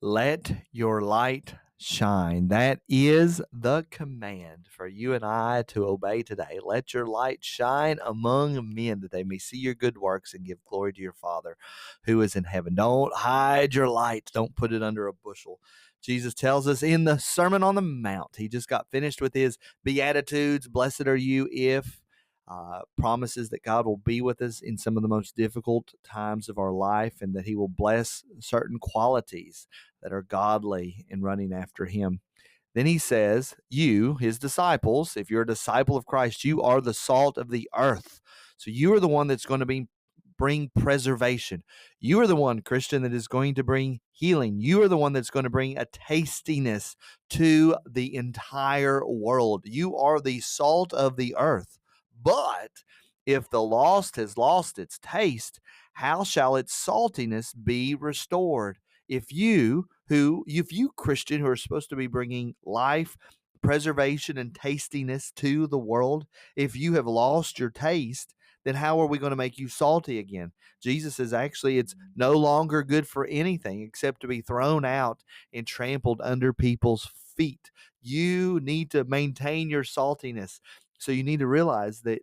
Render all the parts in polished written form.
Let your light shine. That is the command for you and I to obey today. Let your light shine among men that they may see your good works and give glory to your Father who is in heaven. Don't hide your light. Don't put it under a bushel. Jesus tells us in the Sermon on the Mount, he just got finished with his Beatitudes. Blessed are you if promises that God will be with us in some of the most difficult times of our life and that he will bless certain qualities that are godly in running after him. Then he says, you, his disciples, if you're a disciple of Christ, you are the salt of the earth. So you are the one that's going to bring preservation. You are the one, Christian, that is going to bring healing. You are the one that's going to bring a tastiness to the entire world. You are the salt of the earth. But if the lost has lost its taste, how shall its saltiness be restored? If you Christian who are supposed to be bringing life, preservation and tastiness to the world, if you have lost your taste, then how are we going to make you salty again? Jesus says actually it's no longer good for anything except to be thrown out and trampled under people's feet. You need to maintain your saltiness. So you need to realize that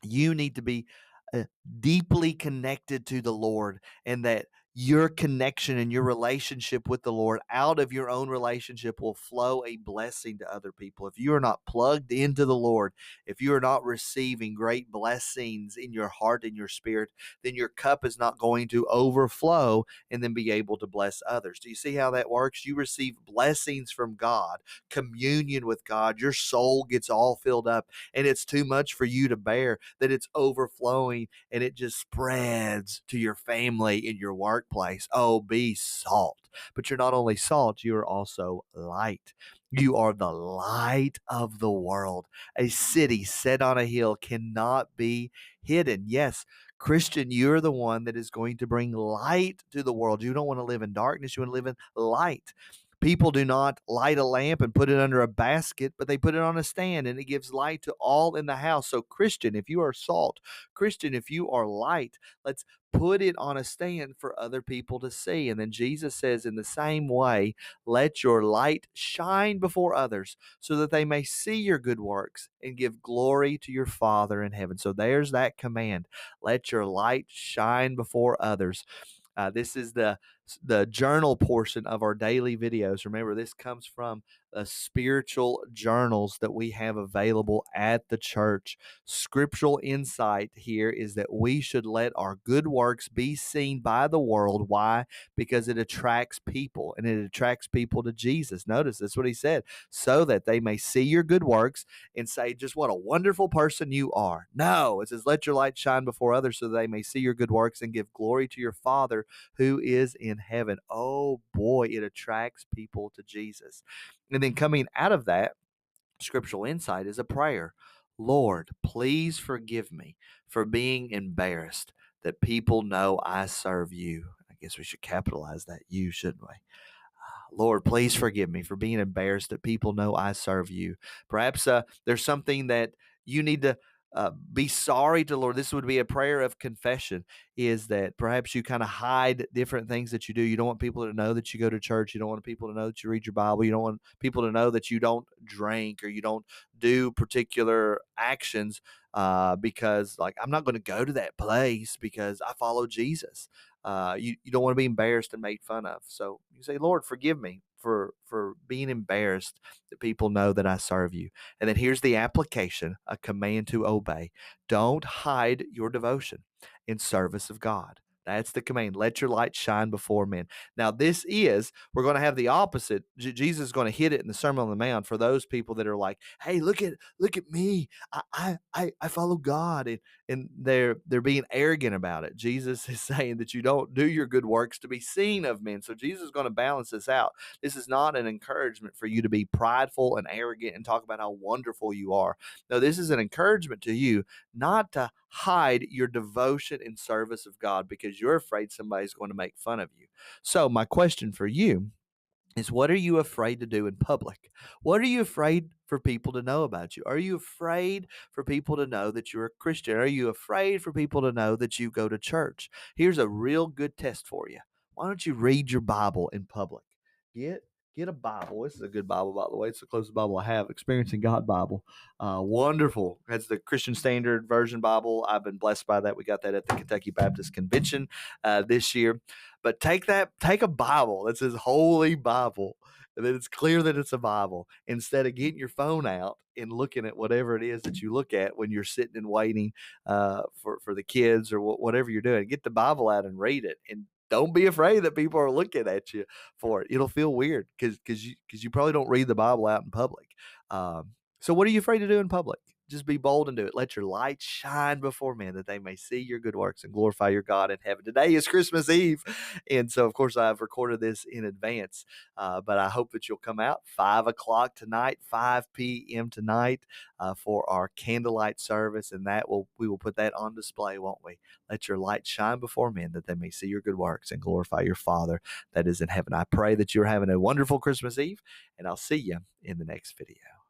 you need to be uh, deeply connected to the Lord, and that your connection and your relationship with the Lord out of your own relationship will flow a blessing to other people. If you are not plugged into the Lord, if you are not receiving great blessings in your heart and your spirit, then your cup is not going to overflow and then be able to bless others. Do you see how that works? You receive blessings from God, communion with God, your soul gets all filled up, and it's too much for you to bear, that it's overflowing and it just spreads to your family in your workplace. Oh, be salt. But you're not only salt, you're also light. You are the light of the world. A city set on a hill cannot be hidden. Yes, Christian, you're the one that is going to bring light to the world. You don't want to live in darkness, you want to live in light. People do not light a lamp and put it under a basket, but they put it on a stand and it gives light to all in the house. So, Christian, if you are salt, Christian, if you are light, let's put it on a stand for other people to see. And then Jesus says, in the same way, let your light shine before others so that they may see your good works and give glory to your Father in heaven. So, there's that command. Let your light shine before others. This is the journal portion of our daily videos. Remember, this comes from the spiritual journals that we have available at the church. Scriptural insight here is that we should let our good works be seen by the world. Why? Because it attracts people, and it attracts people to Jesus. Notice that's what he said, so that they may see your good works and say, just what a wonderful person you are. No, it says, let your light shine before others so that they may see your good works and give glory to your Father who is in heaven. Oh boy, it attracts people to Jesus. And then coming out of that, scriptural insight is a prayer. Lord, please forgive me for being embarrassed that people know I serve you. I guess we should capitalize that you, shouldn't we? Lord, please forgive me for being embarrassed that people know I serve you. Perhaps there's something that you need to be sorry to the Lord. This would be a prayer of confession, is that perhaps you kind of hide different things that you do. You don't want people to know that you go to church. You don't want people to know that you read your Bible. You don't want people to know that you don't drink or you don't do particular actions because, like, I'm not going to go to that place because I follow Jesus. You don't want to be embarrassed and made fun of. So you say, Lord, forgive me for being embarrassed that people know that I serve you. And then here's the application, a command to obey. Don't hide your devotion in service of God. That's the command. Let your light shine before men. Now, we're going to have the opposite. Jesus is going to hit it in the Sermon on the Mount for those people that are like, hey, look at me. I follow God. And they're being arrogant about it. Jesus is saying that you don't do your good works to be seen of men. So Jesus is going to balance this out. This is not an encouragement for you to be prideful and arrogant and talk about how wonderful you are. No, this is an encouragement to you not to hide your devotion in service of God because you're afraid somebody's going to make fun of you. So my question for you is, what are you afraid to do in public? What are you afraid for people to know about you? Are you afraid for people to know that you're a Christian? Are you afraid for people to know that you go to church? Here's a real good test for you. Why don't you read your Bible in public? get get a Bible. This is a good Bible, by the way. It's the closest Bible I have. Experiencing God Bible. Wonderful. That's the Christian Standard Version Bible. I've been blessed by that. We got that at the Kentucky Baptist Convention this year. But take a Bible that says Holy Bible, and then it's clear that it's a Bible, instead of getting your phone out and looking at whatever it is that you look at when you're sitting and waiting for the kids or whatever you're doing. Get the Bible out and read it, and don't be afraid that people are looking at you for it. It'll feel weird because you probably don't read the Bible out in public. So what are you afraid to do in public? Just be bold and do it. Let your light shine before men that they may see your good works and glorify your God in heaven. Today is Christmas Eve. And so, of course, I've recorded this in advance. But I hope that you'll come out 5 o'clock tonight, 5 p.m. tonight for our candlelight service. And we will put that on display, won't we? Let your light shine before men that they may see your good works and glorify your Father that is in heaven. I pray that you're having a wonderful Christmas Eve, and I'll see you in the next video.